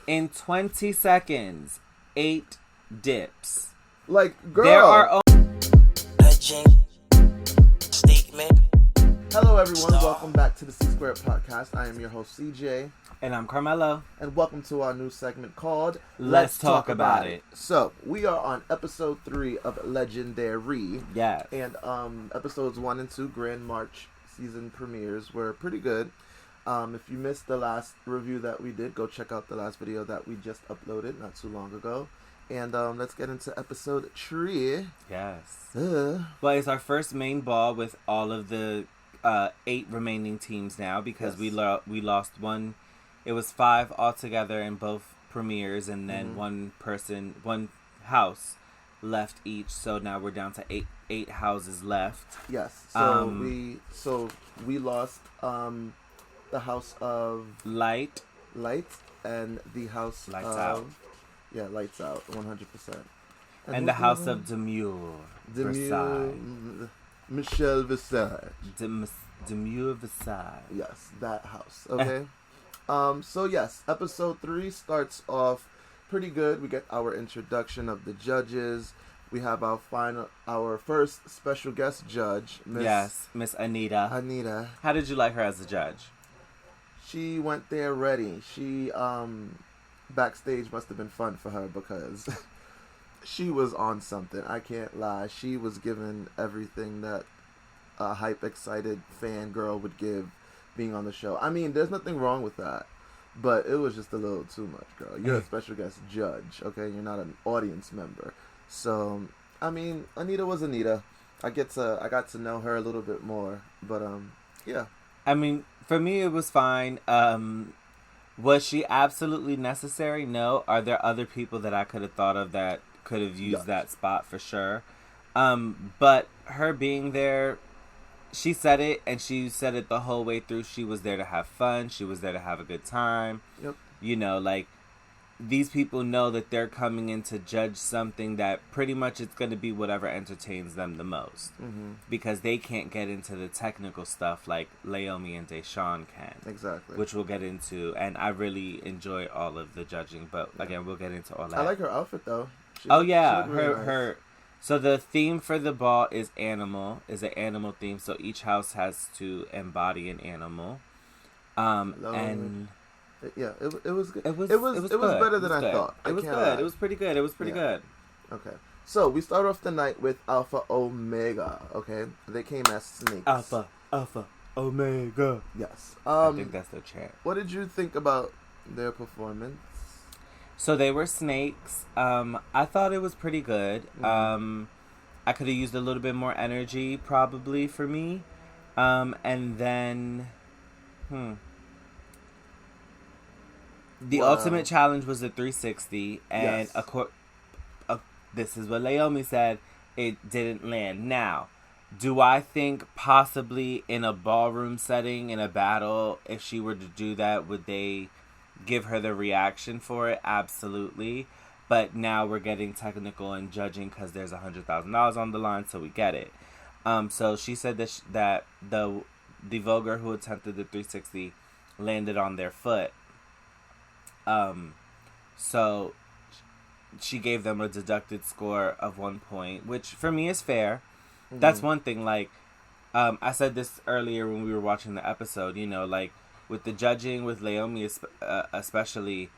In 20 seconds, 8 dips. Like, girl. There are Statement. Hello, everyone. Welcome back to the C Squared Podcast. I am your host, CJ. And I'm Carmelo. And welcome to our new segment called Let's Talk About It. So, we are on episode 3 of Legendary. Yes. And episodes 1 and 2, Grand March season premieres, were pretty good. If you missed the last review that we did, go check out the last video that we just uploaded not too long ago. And let's get into episode 3. Yes. Well, it's our first main ball with all of the 8 remaining teams now because we lost one. It was 5 altogether in both premieres, and then one house left each. So now we're down to eight houses left. Yes. So we lost the house of Light and the house Lights of Out. Yeah, Lights Out, 100%. And the house of Demure Versailles. Michelle Versailles. Demure Versailles. Yes, that house. Okay. So yes, episode 3 starts off pretty good. We get our introduction of the judges. We have our first special guest judge, Miss Anita. Anita. How did you like her as a judge? She went there ready. She backstage must have been fun for her because she was on something. I can't lie. She was given everything that a hype, excited fangirl would give being on the show. I mean, there's nothing wrong with that, but it was just a little too much, girl. You're a special guest judge, okay? You're not an audience member. So, I mean, Anita was Anita. I got to know her a little bit more, but yeah. I mean, for me, it was fine. Was she absolutely necessary? No. Are there other people that I could have thought of that could have used that spot for sure? But her being there, she said it, and she said it the whole way through. She was there to have fun. She was there to have a good time. Yep. You know, like, these people know that they're coming in to judge something that pretty much it's going to be whatever entertains them the most. Mm-hmm. Because they can't get into the technical stuff like Naomi and Deshawn can. Exactly. Which we'll get into. And I really enjoy all of the judging. But, again, we'll get into all that. I like her outfit, though. Her. So the theme for the ball is an animal theme. So each house has to embody an animal. And... Yeah, it was good. It was good. better than I thought. It was good. It was pretty good. It was pretty good. Okay. So, we start off the night with Alpha Omega, okay? They came as snakes. Alpha Omega. Yes. I think that's their chant. What did you think about their performance? So, they were snakes. I thought it was pretty good. Mm-hmm. I could have used a little bit more energy, probably, for me. And then... The ultimate challenge was the 360, and this is what Naomi said, it didn't land. Now, do I think possibly in a ballroom setting, in a battle, if she were to do that, would they give her the reaction for it? Absolutely. But now we're getting technical and judging because there's $100,000 on the line, so we get it. So she said that the Voguer who attempted the 360 landed on their foot. So she gave them a deducted score of 1 point, which for me is fair. Mm-hmm. That's one thing. Like, I said this earlier when we were watching the episode, you know, like with the judging with Naomi, especially,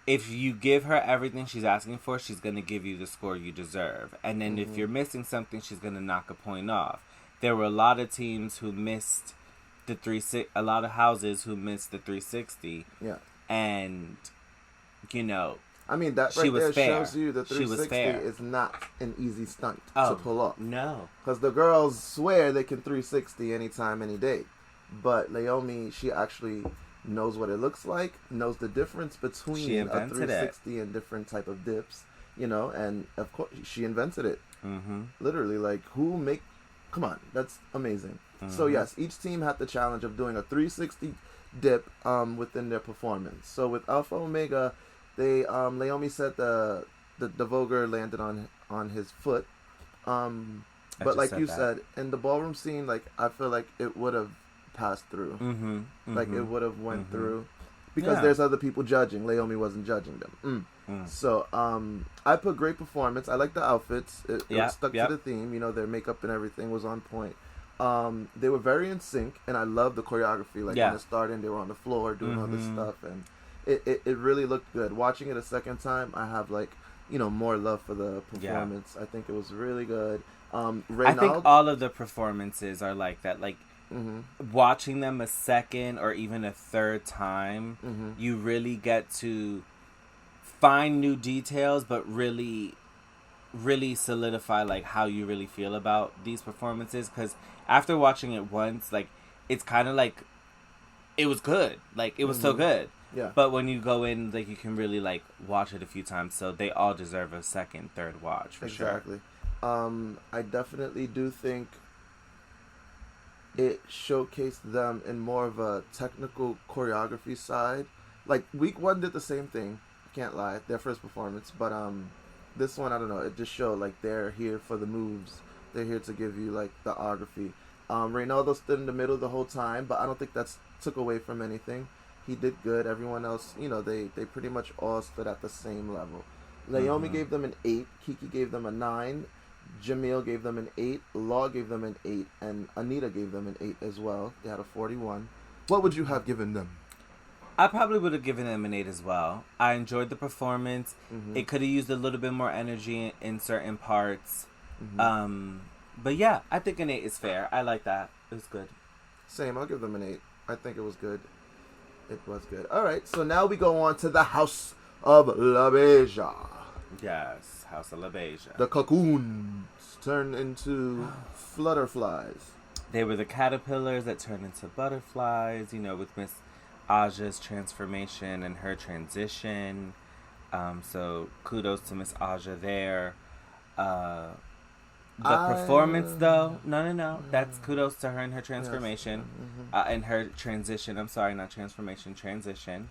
if you give her everything she's asking for, she's going to give you the score you deserve. And then if you're missing something, she's going to knock a point off. There were a lot of teams who missed a lot of houses who missed the 360. Yeah. And, you know, I mean, that right there shows you the 360 is not an easy stunt to pull off. No. Because the girls swear they can 360 anytime, any day. But Naomi, she actually knows what it looks like, knows the difference between a 360 and different type of dips, you know, and of course, she invented it. Mm-hmm. Literally, like, come on, that's amazing. Mm-hmm. So, yes, each team had the challenge of doing a 360 dip within their performance. So with Alpha Omega, they Naomi said the Voguer landed on his foot. But like you said, in the ballroom scene, like I feel like it would have passed through. Mm-hmm, mm-hmm, like it would have went through. because there's other people judging. Laomi wasn't judging them. So I put great performance. I like the outfits. It stuck to the theme. You know, their makeup and everything was on point. They were very in sync, and I love the choreography. Like when it started, they were on the floor doing all this stuff, and it really looked good. Watching it a second time, I have like, you know, more love for the performance. I think it was really good. I think all of the performances are like that. Like watching them a second or even a third time, you really get to find new details, but really solidify like how you really feel about these performances. Because after watching it once, like it's kind of like it was good, like it was so good. But when you go in, like you can really like watch it a few times, so they all deserve a second, third watch for sure. Exactly. I definitely do think it showcased them in more of a technical choreography side. Like week 1 did the same thing. I can't lie, their first performance, but this one, I don't know, it just showed like they're here for the moves. They're here to give you like the choreography. Reynaldo stood in the middle the whole time, but I don't think that's took away from anything. He did good. Everyone else, you know, they pretty much all stood at the same level. Laomi gave them an 8. Kiki gave them a 9. Jamil gave them an 8. Law gave them an 8. And Anita gave them an 8 as well. They had a 41. What would you have given them? I probably would have given them an 8 as well. I enjoyed the performance. It could have used a little bit more energy in certain parts. But yeah, I think an 8 is fair. I like that. It was good. Same. I'll give them an 8. I think it was good. It was good. All right. So now we go on to the House of La Beja. Yes, House of La Beja. The cocoons turn into flutterflies. They were the caterpillars that turned into butterflies, you know, with Miss Aja's transformation and her transition. So kudos to Miss Aja there. The performance, though, no. That's kudos to her and her transformation. Yes. And her transition. I'm sorry, not transformation, transition.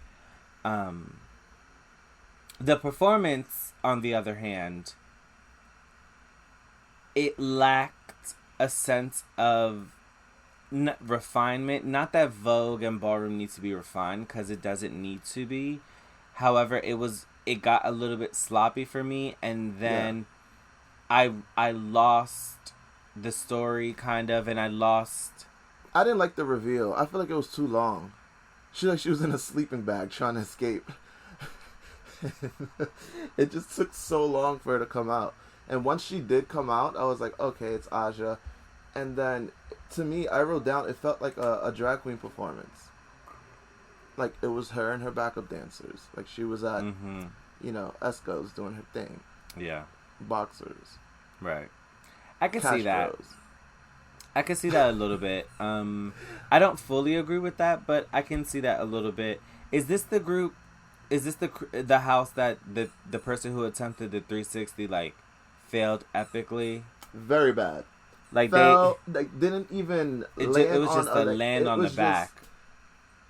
The performance, on the other hand, it lacked a sense of refinement. Not that Vogue and ballroom needs to be refined, because it doesn't need to be. However, it got a little bit sloppy for me, and then I lost the story kind of, and I didn't like the reveal. I feel like it was too long. She was in a sleeping bag trying to escape. It just took so long for her to come out. And once she did come out, I was like, okay, it's Aja. And then, to me, I wrote down, it felt like a drag queen performance. Like, it was her and her backup dancers. Like, she was at, you know, Esco's doing her thing. Yeah. Boxers. Right. I can see that. I can see that a little bit. I don't fully agree with that, but I can see that a little bit. Is this the group? Is this the house that the person who attempted the 360 like failed epically? Very bad. Like they didn't even. It was just a land on the back.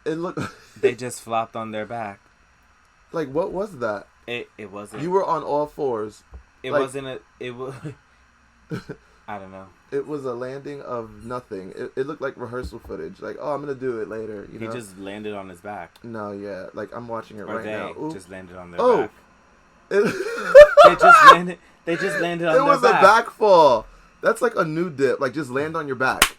It looked. They just flopped on their back. Like, what was that? It wasn't. You were on all fours. It wasn't. It was. I don't know. It was a landing of nothing. It looked like rehearsal footage. Like, oh, I'm gonna do it later. You know? He just landed on his back. No, yeah. Like, I'm watching it right now. Or they just landed on their back. They just landed on their back. It was a back fall. That's like a new dip. Like, just land on your back.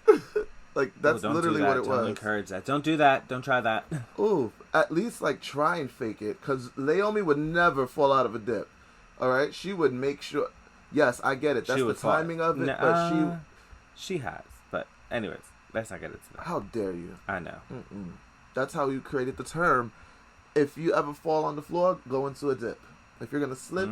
Like, that's literally what it was. Don't encourage that. Don't do that. Don't try that. Ooh, at least, like, try and fake it. Because Laomi would never fall out of a dip. All right? She would make sure... Yes, I get it. That's the timing of it, but she has. But anyways, let's not get into that. How dare you? I know. That's how you created the term. If you ever fall on the floor, go into a dip. If you're gonna slip,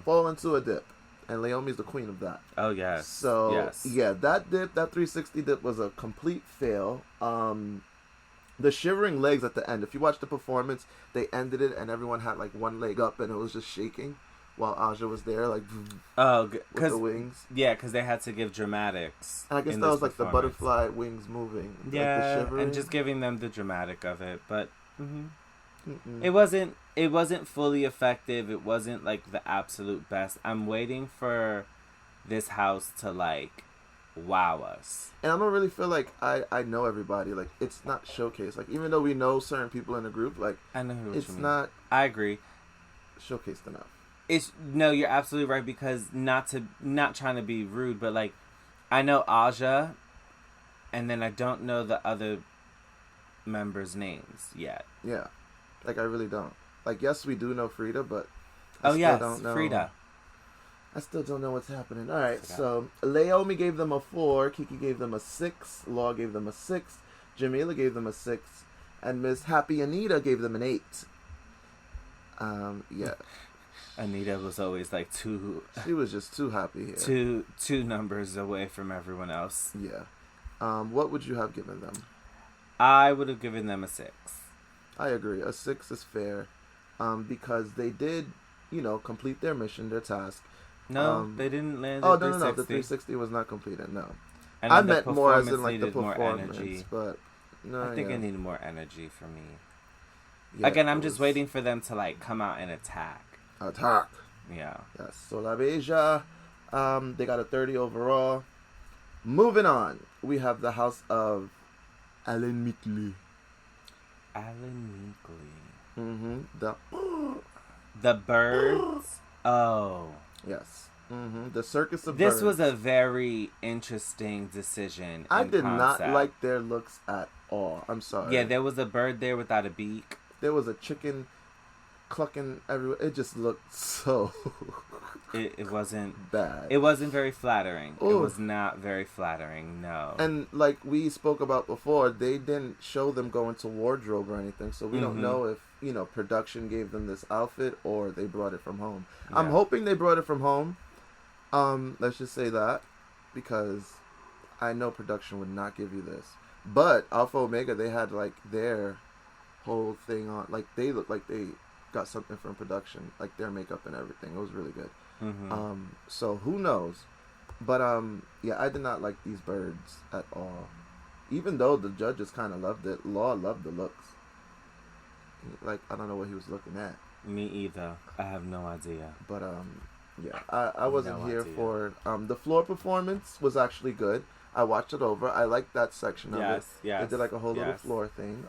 fall into a dip. And Laomi's the queen of that. Oh yes. So yeah, that dip, that 360 dip was a complete fail. The shivering legs at the end. If you watch the performance, they ended it and everyone had like one leg up and it was just shaking. While Aja was there, like, with the wings. Yeah, because they had to give dramatics. And I guess that was like the butterfly wings moving. Yeah, like the and just giving them the dramatic of it. But it wasn't fully effective. It wasn't like the absolute best. I'm waiting for this house to like wow us. And I don't really feel like I know everybody. Like, it's not showcased. Like, even though we know certain people in the group, like, I know what it's you mean. not. I agree. Showcased enough. No, you're absolutely right, because not trying to be rude, but like, I know Aja, and then I don't know the other members' names yet. Yeah, like I really don't. Like, yes, we do know Frida, but don't know. Frida. I still don't know what's happening. All right, so Leomi gave them a 4, Kiki gave them a 6, Law gave them a 6, Jamila gave them a 6, and Miss Happy Anita gave them an 8. Yeah. Anita was always like She was just too happy here. Two numbers away from everyone else. Yeah. What would you have given them? I would have given them a 6. I agree. A 6 is fair, because they did, complete their mission, their task. No, they didn't land. Oh, no. The 360 was not completed. No. And I meant more as in like the more performance, energy. but no. I think it needed more energy for me. Yeah, Again, I'm just waiting for them to like come out and attack. Yeah. Yes. So La Beja, they got a 30 overall. Moving on, we have the house of Allen-Mittley. Allen-Mittley. Mm-hmm. The birds. Oh. Yes. Mm-hmm. The circus of this birds. was a very interesting decision. I did not like their looks at all. I'm sorry. Yeah, there was a bird there without a beak. There was a chicken clucking everywhere. It just looked so... It wasn't... bad. It wasn't very flattering. Ooh. It was not very flattering, no. And like we spoke about before, they didn't show them going to wardrobe or anything, so we don't know if, production gave them this outfit or they brought it from home. Yeah. I'm hoping they brought it from home. Let's just say that, because I know production would not give you this. But Alpha Omega, they had like their whole thing on, like they looked like they got something from production, like their makeup and everything. It was really good. Mm-hmm. So who knows? But yeah, I did not like these birds at all. Even though the judges kind of loved it, Law loved the looks. Like, I don't know what he was looking at. Me either. I have no idea. But yeah, I wasn't here for the floor performance was actually good. I watched it over. I liked that section of it. Yes. They did like a whole little floor thing.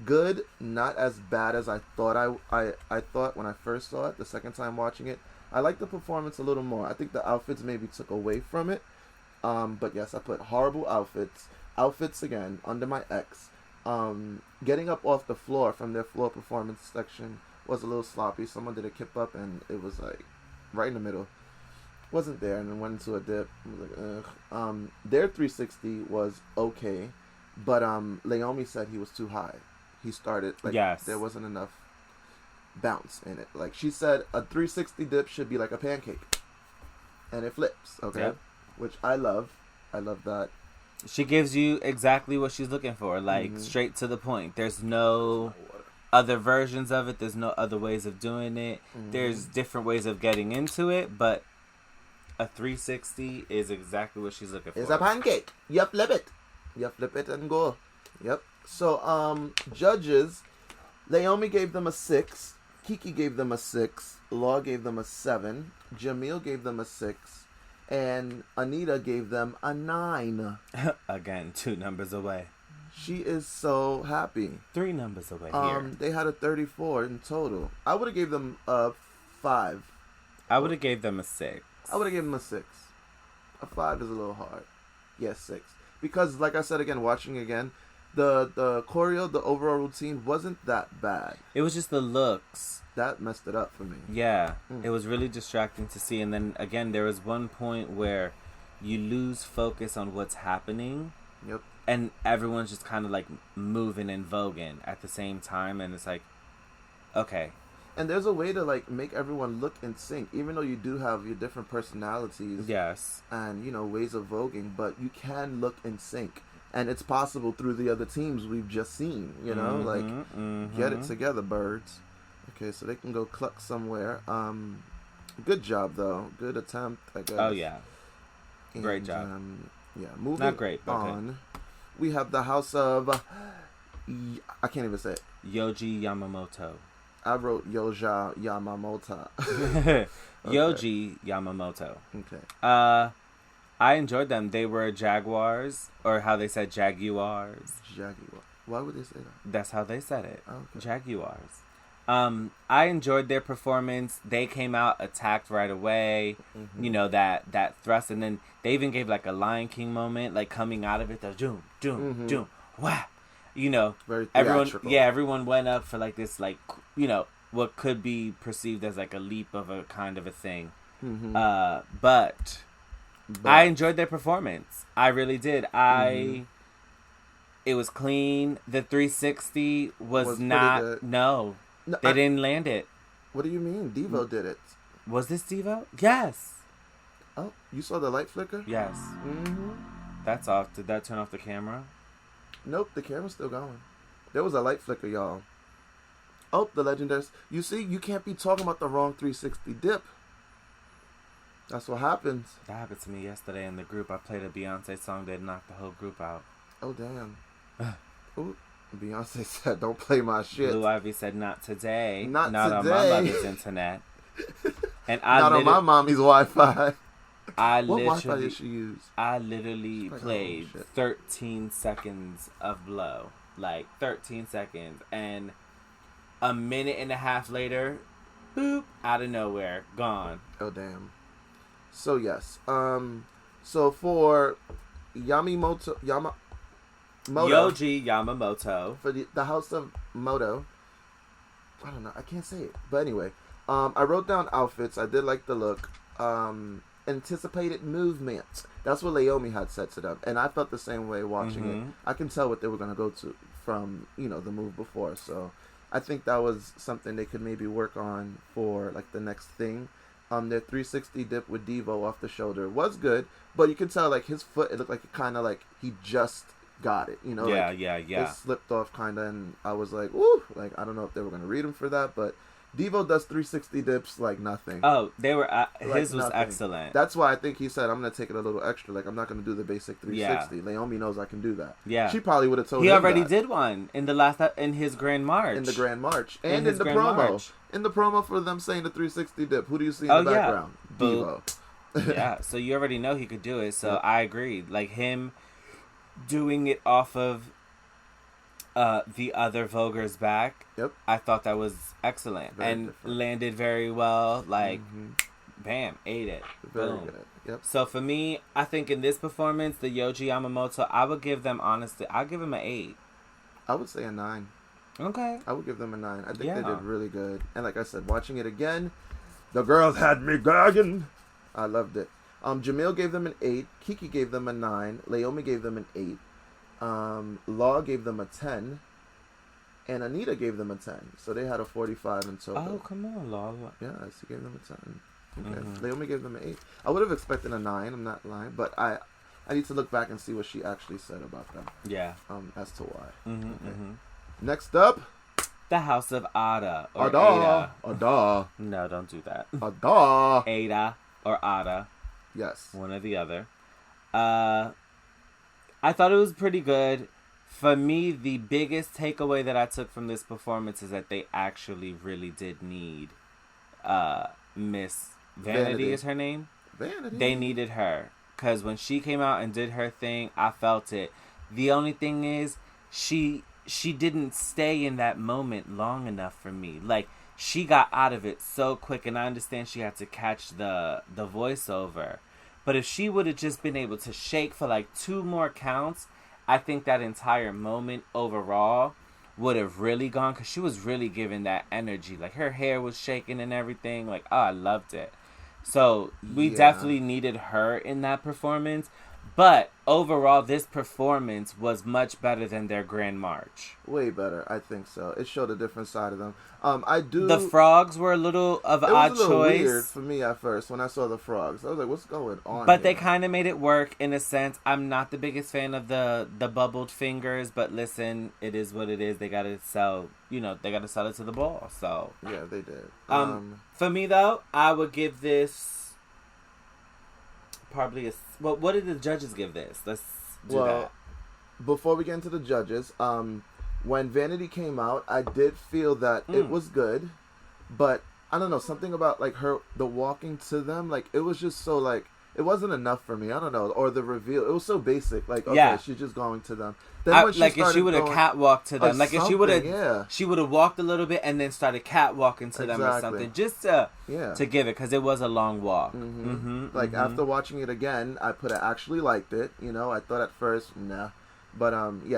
Good, not as bad as I thought. I thought when I first saw it, the second time watching it. I liked the performance a little more. I think the outfits maybe took away from it. But yes, I put horrible outfits. Outfits again under my X. Getting up off the floor from their floor performance section was a little sloppy. Someone did a kip up and it was like right in the middle. Wasn't there, and then went into a dip. I was like, ugh. Their 360 was okay, but Leomi said he was too high. He started like there wasn't enough bounce in it. Like she said, a 360 dip should be like a pancake, and it flips. Okay, which I love. I love that. She gives you exactly what she's looking for, like straight to the point. There's no other versions of it. There's no other ways of doing it. There's different ways of getting into it, but a 360 is exactly what she's looking for. It's a pancake. You flip it. You flip it and go. Yep. So, judges, Leomi gave them a 6. Kiki gave them a 6. Law gave them a 7. Jamil gave them a 6. And Anita gave them a 9. Again, 2 numbers away. She is so happy. 3 numbers away here. They had a 34 in total. I would have gave them a 5. I would have gave them a 6. I would have given them a 6. A 5 is a little hard. Yes, 6. Because, like I said again, watching again, the choreo, the overall routine wasn't that bad. It was just the looks. That messed it up for me. Yeah. It was really distracting to see. And then, again, there was one point where you lose focus on what's happening. Yep. And everyone's just kind of, like, moving and voguing at the same time. And it's like, okay. And there's a way to, like, make everyone look in sync, even though you do have your different personalities. Yes. And, ways of voguing, but you can look in sync. And it's possible through the other teams we've just seen, get it together, birds. Okay, so they can go cluck somewhere. Good job, though. Good attempt, I guess. Oh, yeah. Great job. Moving Not great, but on. Okay. We have the house of... I can't even say it. Yoji Yamamoto. I wrote Yoja Yamamoto. Yoji Yamamoto. Okay. I enjoyed them. They were Jaguars, or how they said Jaguars. Jaguar. Why would they say that? That's how they said it. Oh, okay. Jaguars. I enjoyed their performance. They came out, attacked right away. Mm-hmm. You know, that thrust, and then they even gave like a Lion King moment, like coming out of it, the doom, doom, doom, whap. You know, very theatrical. everyone went up for like this, like, you know, what could be perceived as like a leap of a kind of a thing. Mm-hmm. But I enjoyed their performance. I really did. It was clean. The 360 was not. No, they didn't land it. What do you mean? Devo did it. Was this Devo? Yes. Oh, you saw the light flicker? Yes. Mm-hmm. That's off. Did that turn off the camera? Nope, the camera's still going. There was a light flicker, y'all. Oh, the legendaries. You see, you can't be talking about the wrong 360 dip. That's what happens. That happened to me yesterday in the group. I played a Beyonce song that knocked the whole group out. Oh, damn. Ooh, Beyonce said, don't play my shit. Blue Ivy said, not today. Not today. On my mother's internet. And not on my mommy's Wi-Fi. What Wi-Fi did she use? I literally played 13 seconds of Blow. Like, 13 seconds. And a minute and a half later, boop, out of nowhere, gone. Oh, damn. So, yes. So, for Yamamoto... Yoji Yamamoto. For the House of Moto. I don't know. I can't say it. But anyway. I wrote down outfits. I did like the look. Anticipated movement. That's what Leomi had said to them, and I felt the same way watching it. I can tell what they were going to go to from, you know, the move before. So I think that was something they could maybe work on for like the next thing. Their 360 dip with Devo off the shoulder was good, but you can tell like his foot, it looked like it kind of like he just got it, you know. Yeah. It slipped off kind of, and I was like, woo, like I don't know if they were going to read him for that, but Devo does 360 dips like nothing. Oh, they were like his was nothing. excellent. That's why I think he said, I'm going to take it a little extra. Like, I'm not going to do the basic 360. Yeah. Leomi knows I can do that. Yeah. She probably would have told him he already that. did one in the in his Grand March. In the Grand March. And in the promo. March. In the promo for them saying the 360 dip. Who do you see in the background? Yeah. Devo. Yeah, so you already know he could do it. So I agreed. Like, him doing it off of the other Voguer's back. Yep. I thought that was excellent. Very and different. Landed very well. Like, bam, ate it. Very Boom. good. Yep. So for me, I think in this performance, the Yoji Yamamoto, I would give them, honestly, I'll give them an 8. I would say a 9. Okay. I would give them a 9. I think they did really good. And like I said, watching it again, the girls had me gagging. I loved it. Jamil gave them an 8. Kiki gave them a 9. Leomi gave them an 8. Law gave them a 10. And Anita gave them a 10. So they had a 45 in total. Oh, come on, Law. Yeah, she gave them a 10. Okay. Leomi gave them an 8. I would have expected a 9. I'm not lying. But I need to look back and see what she actually said about them. Yeah. As to why. Next up. The House of Ada. Or Ada. Ada. No, don't do that. Ada. Ada or Ada. Yes. One or the other. I thought it was pretty good. For me, the biggest takeaway that I took from this performance is that they actually really did need Miss Vanity is her name? Vanity. They needed her. Because when she came out and did her thing, I felt it. The only thing is, she didn't stay in that moment long enough for me. Like, she got out of it so quick, and I understand she had to catch the voiceover. But if she would have just been able to shake for like 2 more counts, I think that entire moment overall would have really gone, because she was really giving that energy. Like, her hair was shaking and everything. Like, oh, I loved it. So we definitely needed her in that performance. But overall, this performance was much better than their Grand March. Way better, I think so. It showed a different side of them. The frogs were a little of an odd choice. It was a little weird for me at first when I saw the frogs. I was like, what's going on But here? they kind of made it work in a sense. I'm not the biggest fan of the bubbled fingers, but listen, it is what it is. They got to sell, they got to sell it to the ball. So yeah, they did. For me, though, I would give this probably what did the judges give this? Let's do that. Before we get into the judges, when Vanity came out, I did feel that it was good, but I don't know, something about like the walking to them, like it was just so like it wasn't enough for me. I don't know. Or the reveal. It was so basic. Like, okay, she's just going to them. Then when like if she would have catwalked to them. Like if she would have she would have walked a little bit and then started catwalking to them or something. Just to give it. Because it was a long walk. Like after watching it again, I actually liked it. You know, I thought at first, nah. But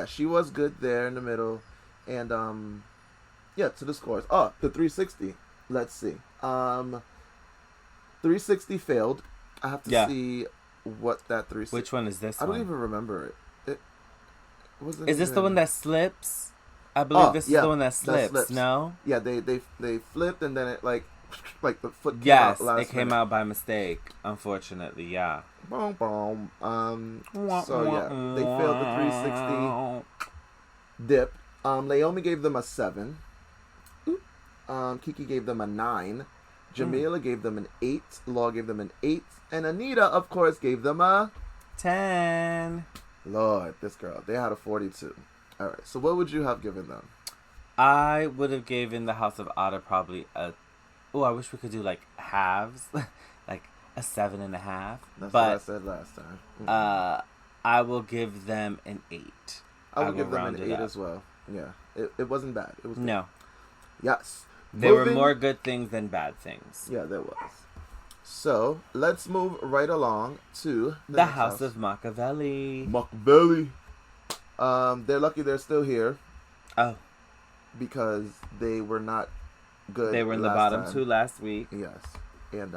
she was good there in the middle. And to the scores. Oh, the 360. Let's see. 360 failed. I have to see what that 360... Which one is this I don't even remember it. Is this the one that slips? I believe this is the one that slips. No? Yeah, they flipped and then it like the foot came out last it came out by mistake, unfortunately, yeah. Boom, boom. So yeah, they failed the 360 dip. Naomi gave them a 7. Kiki gave them a 9. Jamila gave them an 8. Law gave them an 8. And Anita, of course, gave them a 10. Lord, this girl. They had a 42. All right. So what would you have given them? I would have given the House of Otter probably a... Oh, I wish we could do like halves. Like a 7.5. That's what I said last time. I will give them an 8. I will give them an 8 as well. Yeah. It wasn't bad. It was good. No. Yes. There were more good things than bad things. Yeah, there was. So, let's move right along to the House of Machiavelli. Machiavelli. They're lucky they're still here. Oh. Because they were not good. They were in the bottom 2 last week. Yes. And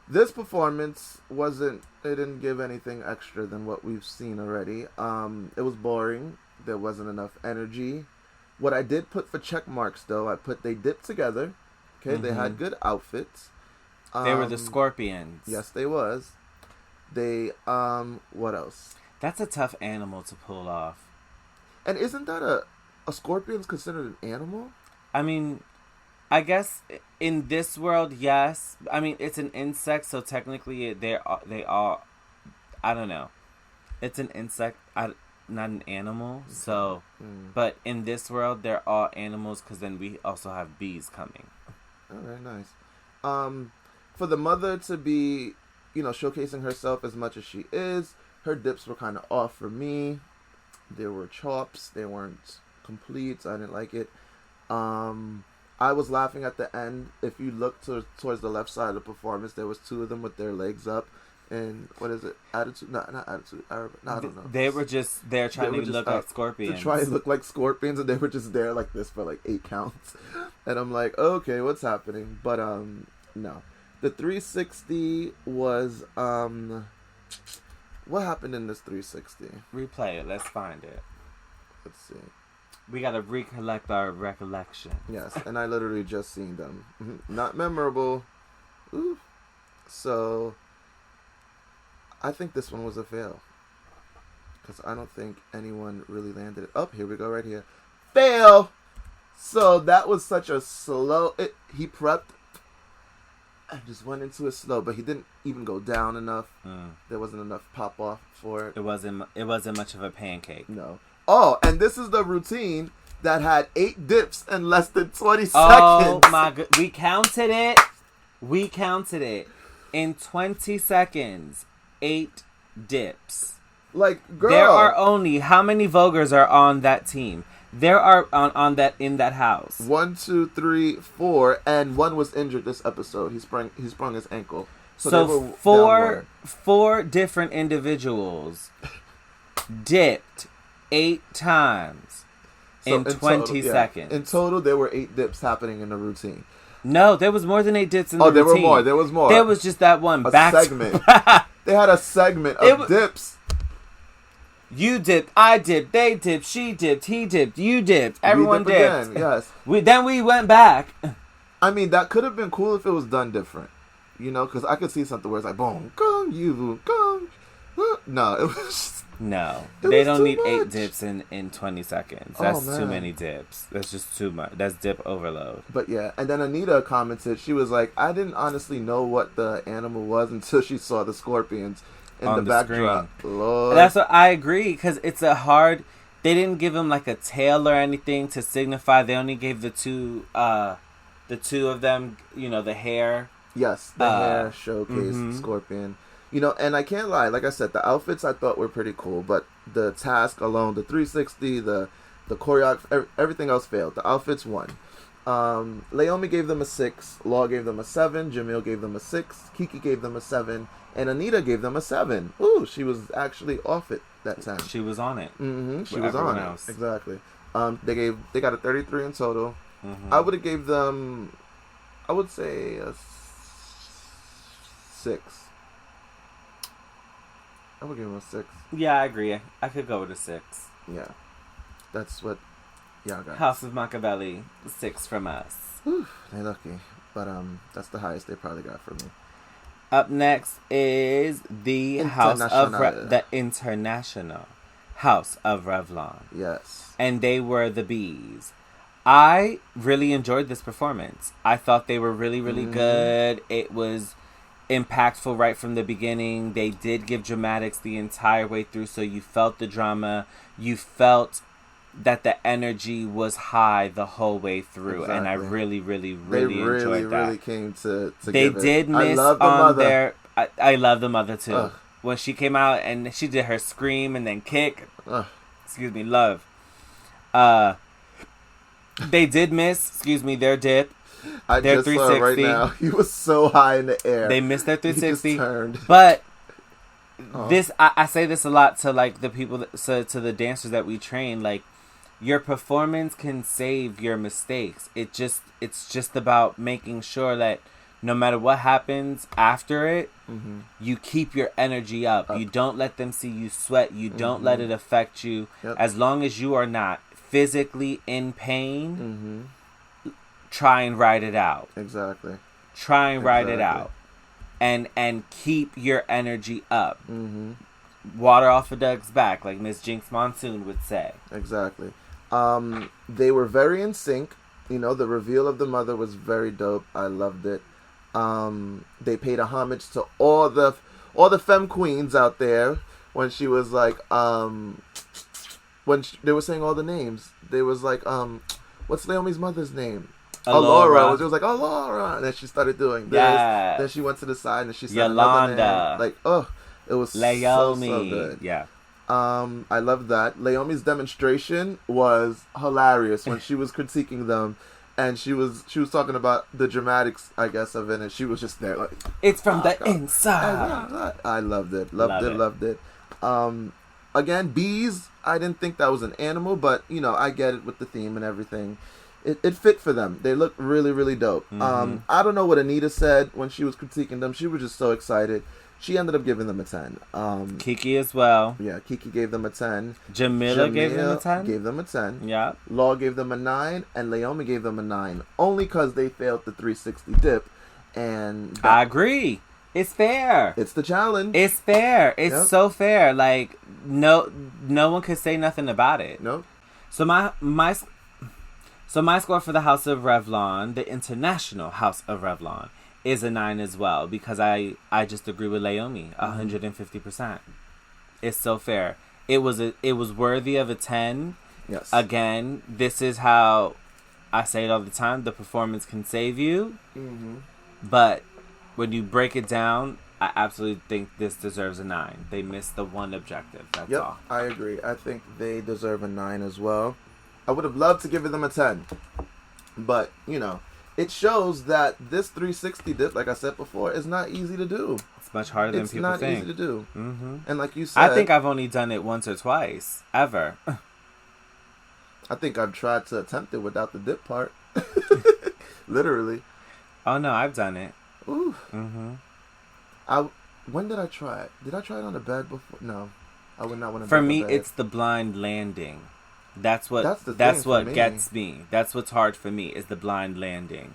this performance it didn't give anything extra than what we've seen already. It was boring. There wasn't enough energy. What I did put for check marks, though, they dipped together. Okay, they had good outfits. They were the Scorpions. Yes, they was. They, what else? That's a tough animal to pull off. And isn't that a scorpion's considered an animal? I mean, I guess in this world, yes. I mean, it's an insect, so technically they are, I don't know. It's an insect. Not an animal, so but in this world they're all animals because then we also have bees coming. All right, nice. For the mother to be, showcasing herself as much as she is, her dips were kind of off for me. There were chops, they weren't complete, so I didn't like it. I was laughing at the end. If you look towards the left side of the performance, there was 2 of them with their legs up. And what is it? Attitude? No, not attitude. I don't know. They were just there trying to look like scorpions. To try and look like scorpions, and they were just there like this for like 8 counts. And I'm like, okay, what's happening? But no, the 360 was what happened in this 360? Replay it. Let's find it. Let's see. We gotta recollect our recollection. Yes, and I literally just seen them. Not memorable. Ooh. So. I think this one was a fail. Because I don't think anyone really landed it. Oh, here we go right here. Fail! So that was such a slow... He prepped and just went into it slow. But he didn't even go down enough. There wasn't enough pop-off for it. It wasn't much of a pancake. No. Oh, and this is the routine that had 8 dips in less than 20 seconds. Oh, my God. We counted it. In 20 seconds. 8 dips. Like, girl. There are only how many Vogers are on that team? There are on that in that house. 1, 2, 3, 4, and 1 was injured this episode. He sprung his ankle. So four different individuals dipped 8 times in 20 seconds. In total, there were 8 dips happening in the routine. No, there was more than 8 dips in the routine. There was more. There was just that one segment. They had a segment of dips. You dipped, I dipped, they dipped, she dipped, he dipped, you dipped, everyone dipped. Again, yes. Then we went back. I mean, that could have been cool if it was done different. Because I could see something where it's like, boom, come, you, come. No, it was just... No, they don't need 8 dips in 20 seconds. That's too many dips. That's just too much. That's dip overload. But yeah, and then Anita commented, she was like, I didn't honestly know what the animal was until she saw the scorpions in the backdrop. Lord. That's what I agree, because it's a hard... They didn't give him like a tail or anything to signify. They only gave the two of them, the hair. Yes, the hair showcased Scorpion. You know, and I can't lie. Like I said, the outfits I thought were pretty cool, but the task alone, the 360, the choreography, everything else failed. The outfits won. Leomi gave them a 6. Law gave them a 7. Jamil gave them a 6. Kiki gave them a 7. And Anita gave them a 7. Ooh, she was actually off it that time. She was on it. Mm-hmm. She was on it. Exactly. They got a 33 in total. Mm-hmm. I would have gave them, I would say a 6. I would give them a 6. Yeah, I agree. I could go with a 6. Yeah. That's what y'all got. House of Machiavelli, 6 from us. Whew, they lucky. But that's the highest they probably got from me. Up next is the the International House of Revlon. Yes. And they were the bees. I really enjoyed this performance. I thought they were really, really good. It was impactful right from the beginning. They did give dramatics the entire way through, so you felt the drama. You felt that the energy was high the whole way through, exactly. And I really, really, really enjoyed that. They really came to They did miss on their... I love the mother, too. Ugh. When she came out and she did her scream and then kick. Ugh. Excuse me, love. They did miss, their dip. I their just saw it right now. He was so high in the air. They missed their 360. He just turned. But... this, I say this a lot to, like, the people, to the dancers that we train, like, your performance can save your mistakes. It's just about making sure that no matter what happens after it, you keep your energy up. You don't let them see you sweat. You don't let it affect you. Yep. As long as you are not physically in pain, try and ride it out. Exactly. Try and ride it out. And keep your energy up. Water off a duck's back, like Miss Jinx Monsoon would say. Exactly. They were very in sync. You know, the reveal of the mother was very dope. I loved it. They paid a homage to all the femme queens out there when she was like, they were saying all the names. They was like, what's Naomi's mother's name? Alora. It was like, Alora. And then she started doing this. Yeah. Then she went to the side and she said another name. Like, it was so good. Yeah. I loved that. Leomi's demonstration was hilarious when she was critiquing them, and she was talking about the dramatics, I guess, of it, and she was just there like, it's from the inside. I loved it. Loved it. Again, bees. I didn't think that was an animal, but you know, I get it with the theme and everything. It fit for them. They looked really, really dope. I don't know what Anita said when she was critiquing them. She was just so excited. She ended up giving them a 10. Kiki as well. Yeah, Kiki gave them a 10. Jamila gave them a 10? Gave them a 10. Yeah. Law gave them a 9. And Leomi gave them a 9. Only because they failed the 360 dip. And I agree. It's fair. It's the challenge. It's fair. It's so fair. Like, no one could say nothing about it. No. So my score for the House of Revlon, the International House of Revlon, is a 9 as well, because I just agree with Leomi 150%. It's so fair. It was worthy of a 10. Yes. Again, this is how I say it all the time. The performance can save you, but when you break it down, I absolutely think this deserves a 9. They missed the one objective. That's all. I agree. I think they deserve a 9 as well. I would have loved to give them a 10, but you know. It shows that this 360 dip, like I said before, is not easy to do. It's much harder than people think. It's not easy to do. And like you said... I think I've only done it once or twice. Ever. I think I've tried to attempt it without the dip part. Literally. Oh, no, I've done it. Ooh. When did I try it? Did I try it on the bed before? No. I would not want to. For me, it's the blind landing. That's what gets me. That's what's hard for me, is the blind landing.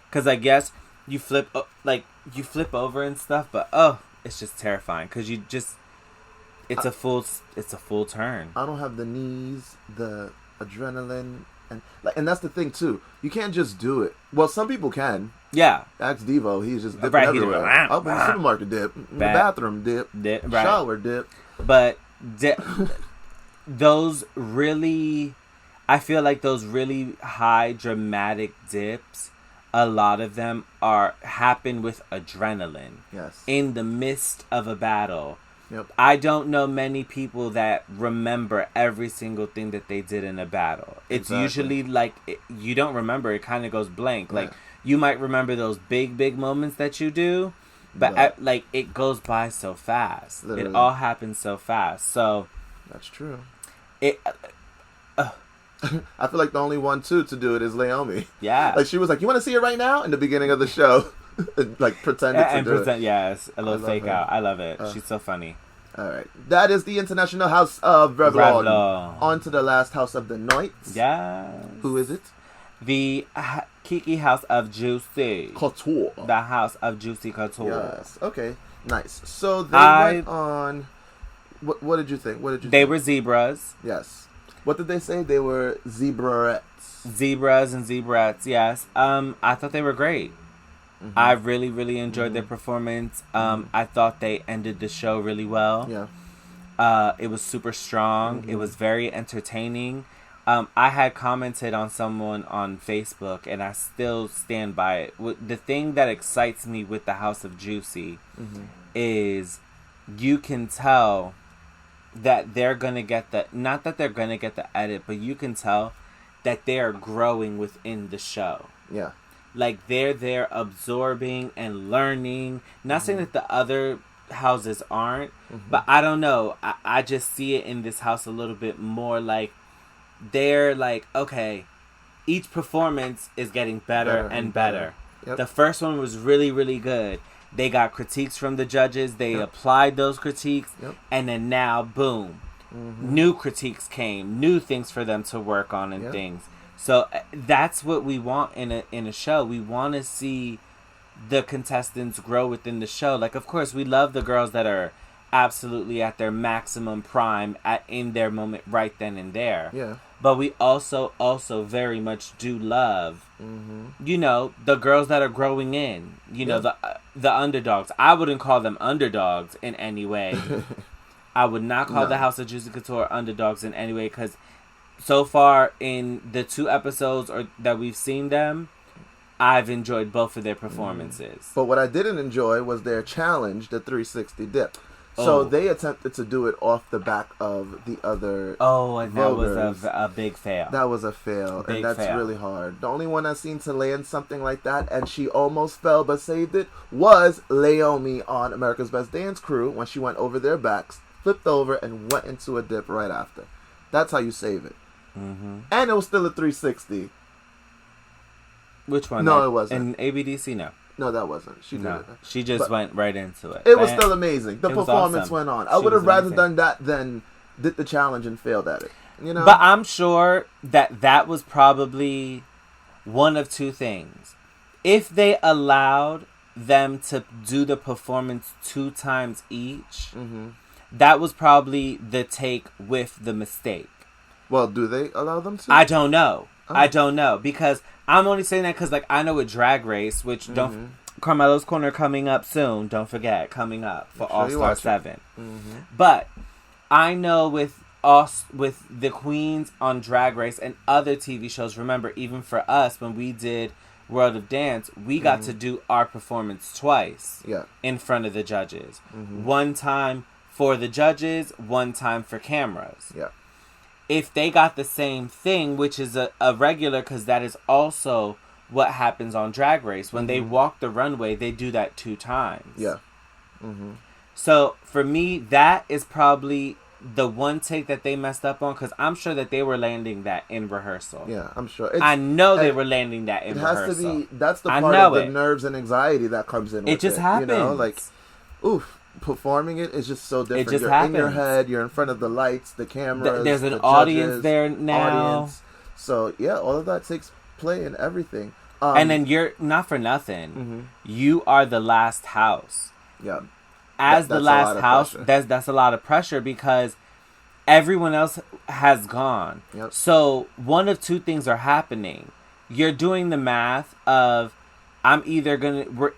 Because I guess you flip over and stuff, but it's just terrifying because it's a full turn. I don't have the knees, the adrenaline, and that's the thing too. You can't just do it. Well, some people can. Yeah. Ask Devo. He's just dipping everywhere. Up in the supermarket dip, in the bathroom dip, shower dip. But those really, I feel like those really high dramatic dips a lot of them happen with adrenaline. Yes. In the midst of a battle. Yep. I don't know many people that remember every single thing that they did in a battle. It's usually like, you don't remember. It kind of goes blank. Yeah. Like, you might remember those big moments that you do, but like, it goes by so fast. Literally. It all happens so fast. So. That's true. I feel like the only one, too, to do it is Naomi. Yeah. Like, she was like, you want to see it right now? In the beginning of the show. Like, pretended to do it. Yes, a little fake out. I love it. She's so funny. All right. That is the International House of Revlon. On to the last house of the night. Yes. Who is it? The Kiki House of Juicy Couture. The House of Juicy Couture. Yes. Okay. Nice. So they went on... What did you think? They were zebras. Yes. What did they say? They were zebraettes. Zebras and zebrettes, yes. I thought they were great. Mm-hmm. I really, really enjoyed their performance. I thought they ended the show really well. Yeah. It was super strong. It was very entertaining. I had commented on someone on Facebook, and I still stand by it. The thing that excites me with the House of Juicy is you can tell that they're going to get not that they're going to get the edit, but you can tell that they are growing within the show. Yeah. Like, they're there absorbing and learning. Not saying that the other houses aren't, but I don't know. I just see it in this house a little bit more like they're like, okay, each performance is getting better and better. Yep. The first one was really, really good. They got critiques from the judges. They applied those critiques. Yep. And then now, boom, new critiques came. New things for them to work on and things. So that's what we want in a show. We want to see the contestants grow within the show. Like, of course, we love the girls that are absolutely at their maximum prime in their moment right then and there. Yeah. But we also very much do love, you know, the girls that are growing in. You know, the underdogs. I wouldn't call them underdogs in any way. I would not call the House of Juicy Couture underdogs in any way, because so far in the 2 episodes that we've seen them, I've enjoyed both of their performances. But what I didn't enjoy was their challenge, the 360 dip. So they attempted to do it off the back of the other and that was a big fail. That was a fail, and that's really hard. The only one I've seen to land something like that, and she almost fell but saved it, was Naomi on America's Best Dance Crew when she went over their backs, flipped over, and went into a dip right after. That's how you save it. And it was still a 360. Which one? No, it wasn't. In ABDC, no. No, that wasn't. She did it. She just went right into it. It was still amazing. The performance went on. I would have rather done that than did the challenge and failed at it. You know? But I'm sure that was probably one of 2 things. If they allowed them to do the performance 2 times each, that was probably the take with the mistake. Well, do they allow them to? I don't know. I don't know, because I'm only saying that because, like, I know with Drag Race, which Carmelo's Corner coming up soon. Don't forget, coming up for All-Star 7. But I know with the queens on Drag Race and other TV shows. Remember, even for us, when we did World of Dance, we got to do our performance twice. In front of the judges. 1 time for the judges, 1 time for cameras. If they got the same thing, which is a regular, because that is also what happens on Drag Race. When they walk the runway, they do that 2 times. So, for me, that is probably the one take that they messed up on, because I'm sure that they were landing that in rehearsal. Yeah, I'm sure. I know they were landing that in rehearsal. It has to be, that's the part of the nerves and anxiety that comes in with it. It just happens. You know, like, oof. Performing it is just so different. It just you're happens. In your head, you're in front of the lights, the cameras. There's an audience there now. So yeah, all of that takes play in everything. And then you're not for nothing. You are the last house. Yeah. As the last house, that's a lot of pressure, because everyone else has gone. So one of 2 things are happening. You're doing the math of, I'm either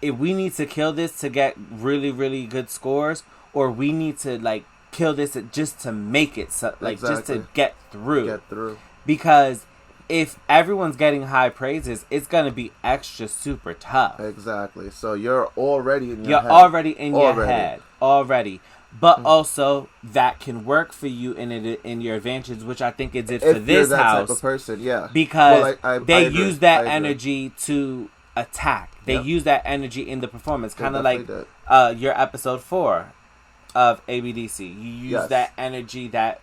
if we need to kill this to get really, really good scores, or we need to, like, kill this just to make it, just to get through. Because if everyone's getting high praises, it's gonna be extra super tough. Exactly. So you're already in your head. You're already in your head. Already. But also, that can work for you in your advantage, which I think it did for this you're that house. Type of person, yeah. Because they agree. use that energy to attack. They use that energy in the performance. Kind of like your episode 4 of ABDC. You use that energy, that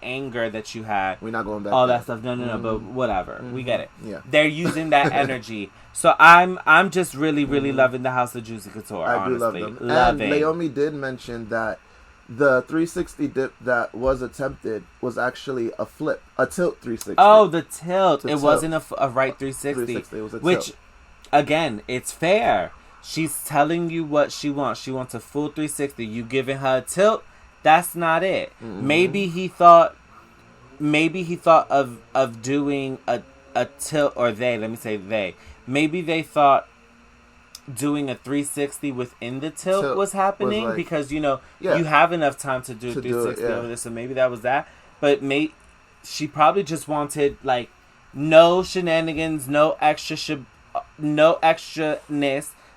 anger that you had. We're not going back. All that stuff. No, but whatever. We get it. Yeah. They're using that energy. So I'm just really, really loving the House of Juicy Couture, honestly. Do love them. And Naomi did mention that the 360 dip that was attempted was actually a flip, a tilt 360. Oh, the tilt. It wasn't a right 360. 360, it was a tilt. Which, again, it's fair. She's telling you what she wants. She wants a full 360. You giving her a tilt, that's not it. Mm-hmm. Maybe he thought of doing a tilt, or let me say they. Maybe they thought doing a 360 within the tilt was happening was because, you have enough time to do a 360 over this, so maybe that was that. But she probably just wanted, like, no shenanigans, no extraness,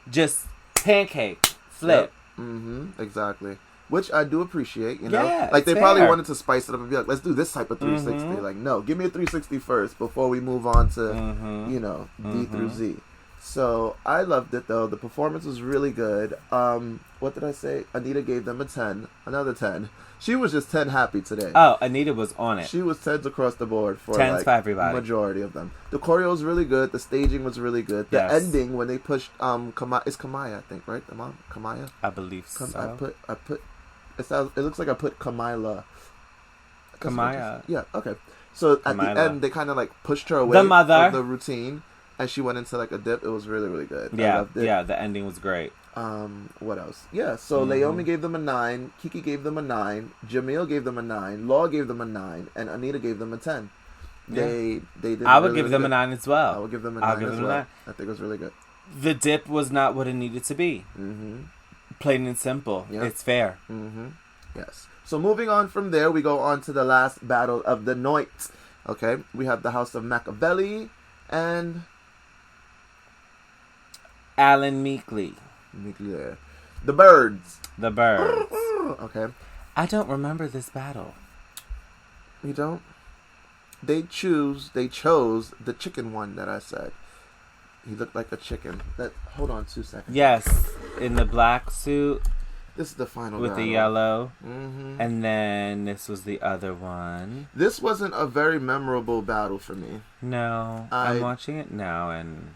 just pancake, flip. Yep. Exactly. Which I do appreciate, you know? Yeah, like, they probably wanted to spice it up and be like, let's do this type of 360. Like, no, give me a 360 first before we move on to, D through Z. So, I loved it, though. The performance was really good. What did I say? Anita gave them a 10. Another 10. She was just 10 happy today. Oh, Anita was on it. She was 10s across the board for 10s for everybody. Majority of them. The choreo was really good. The staging was really good. The ending when they pushed it's Kamaya, I think, right? The mom, Kamaya. I believe so. I put. It looks like I put Kamila. Kamaya. Yeah. Okay. So at the end, they kind of like pushed her away from the routine, and she went into like a dip. It was really, really good. Yeah. I loved it. Yeah. The ending was great. What else? Yeah, so Naomi gave them a 9, Kiki gave them a 9, Jamil gave them a 9, Law gave them a 9, and Anita gave them a 10. They did. I would give them a 9 as well. I would give them a 9 as well. I think it was really good. The dip was not what it needed to be. Plain and simple. Yep. It's fair. Yes. So moving on from there, we go on to the last battle of the night. Okay, we have the House of Machiavelli and Allen-Mittley. The birds. Okay. I don't remember this battle. You don't? They chose the chicken one that I said. He looked like a chicken. Hold on 2 seconds. Yes, in the black suit. This is the final with battle. The yellow. And then this was the other one. This wasn't a very memorable battle for me. No. I'm watching it now and...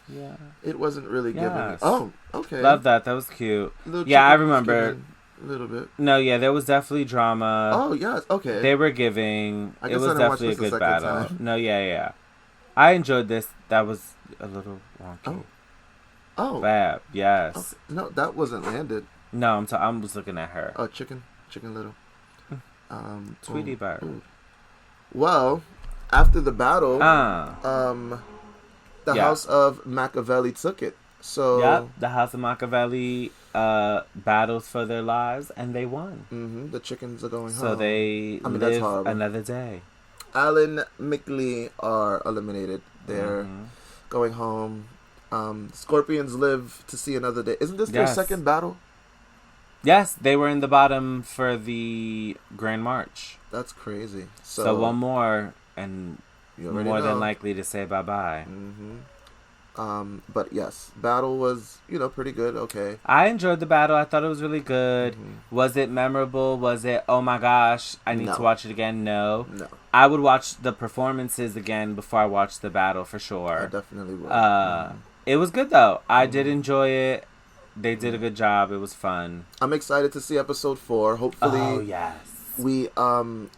Yeah. It wasn't really giving me... Oh, okay. Love that. That was cute. Yeah, I remember. A little bit. No, yeah, there was definitely drama. Oh, yes. Okay. They were giving. It was definitely a good battle. No, yeah. I enjoyed this. That was a little wonky. Oh. Fab. Yes. Oh, no, that wasn't landed. No, I was looking at her. Oh, Chicken Little. Tweety Bird. Well, after the battle, the House of Machiavelli took it. So the House of Machiavelli battles for their lives, and they won. The chickens are going home. So they live another day. Allen-Mittley are eliminated. They're going home. Scorpions live to see another day. Isn't this their second battle? Yes, they were in the bottom for the Grand March. That's crazy. So one more, and more than likely to say bye-bye. But yes, battle was, pretty good. Okay. I enjoyed the battle. I thought it was really good. Was it memorable? Was it, oh my gosh, I need to watch it again? No. I would watch the performances again before I watched the battle for sure. I definitely would. It was good though. I did enjoy it. They did a good job. It was fun. I'm excited to see episode 4. Hopefully. Oh, yes. We,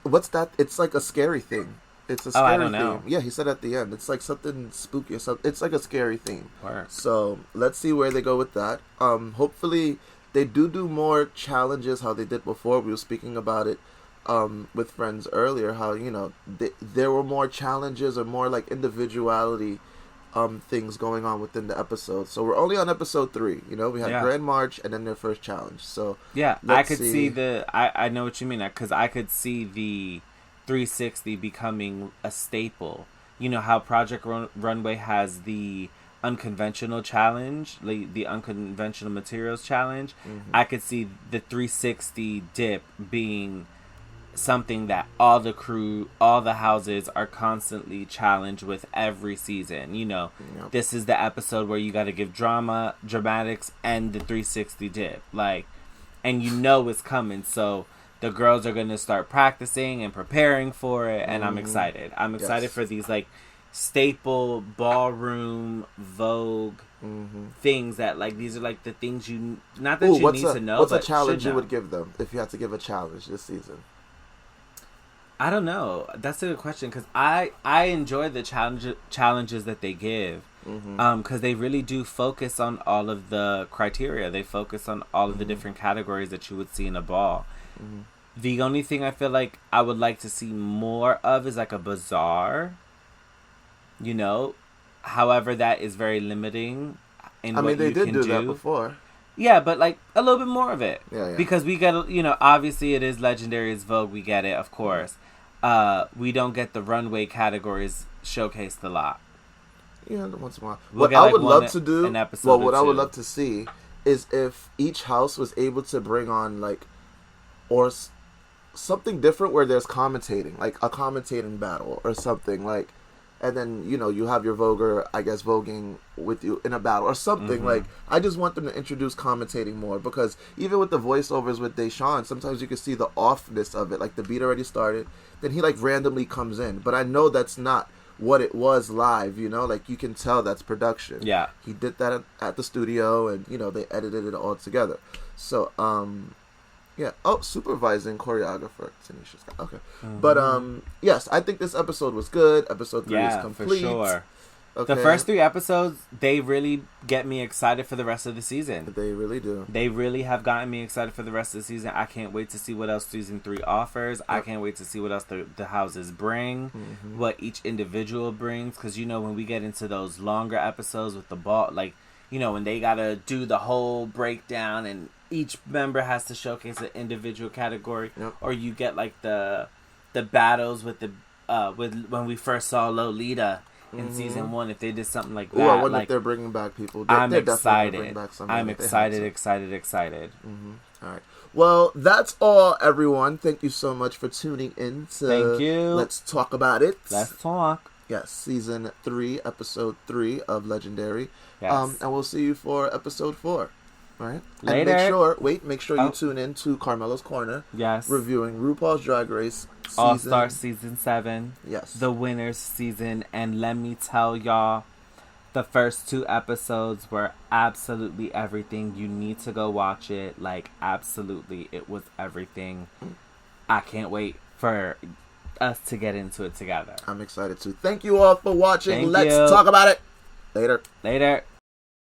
what's that? It's like a scary thing. It's a scary I don't know. theme. Yeah, he said at the end. It's like something spooky. It's like a scary theme. Work. So let's see where they go with that. Hopefully they do more challenges how they did before. We were speaking about it with friends earlier. How there were more challenges or more like individuality things going on within the episode. So we're only on episode 3. We had Grand March and then their first challenge. So I could see I know what you mean, because I could see 360 becoming a staple. You know how Project Runway has the unconventional challenge, like the unconventional materials challenge. I could see the 360 dip being something that all the crew, all the houses are constantly challenged with every season. You know, this is the episode where you got to give dramatics, and the 360 dip. Like, and you know it's coming. So the girls are going to start practicing and preparing for it. And I'm excited. I'm excited for these, like, staple ballroom Vogue things that, like, these are like the things you, not that you need to know, what's but a challenge you know. would give them if you had to give a challenge this season? I don't know. That's a good question, because I enjoy the challenges that they give, because they really do focus on all of the criteria. They focus on all of the different categories that you would see in a ball. The only thing I feel like I would like to see more of is like a bazaar. You know, however, that is very limiting in what you can do. I mean, they did do that before. Yeah, but like a little bit more of it. Yeah. Because we get, you know, obviously it is Legendary, it's Vogue, we get it, of course. We don't get the runway categories showcased a lot. Yeah, once in a while. What I would love to do, what I would love to see is if each house was able to bring on, like, or something different where there's commentating, like a commentating battle or something, like, and then, you know, you have your Voguer, I guess, voguing with you in a battle or something. Like, I just want them to introduce commentating more, because even with the voiceovers with Deshawn, sometimes you can see the offness of it. Like, the beat already started, then he, like, randomly comes in. But I know that's not what it was live, you know? Like, you can tell that's production. Yeah. He did that at the studio, and, you know, they edited it all together. So, yeah. Oh, supervising choreographer, Tanisha Scott. Okay. But, yes, I think this episode was good. Episode 3 is complete. Yeah, for sure. Okay. The first 3 episodes, they really get me excited for the rest of the season. They really do. They really have gotten me excited for the rest of the season. I can't wait to see what else season 3 offers. Yep. I can't wait to see what else the houses bring, what each individual brings. Because, you know, when we get into those longer episodes with the ball, like, you know, when they got to do the whole breakdown and each member has to showcase an individual category, or you get like the battles with the when we first saw Lolita in season 1. If they did something like that, I wonder if they're bringing back people. I'm excited. I'm excited. All right. Well, that's all, everyone. Thank you so much for tuning in to Thank you. Let's Talk About It. Let's talk. Yes, season 3, episode 3 of Legendary. Yes. And we'll see you for episode 4. All right. Later. And make sure you tune in to Carmelo's Corner. Yes. Reviewing RuPaul's Drag Race All-Star season 7. Yes. The winners season. And let me tell y'all, the first 2 episodes were absolutely everything. You need to go watch it. Like, absolutely, it was everything. I can't wait for us to get into it together. I'm excited too. Thank you all for watching. Let's talk about it. Later.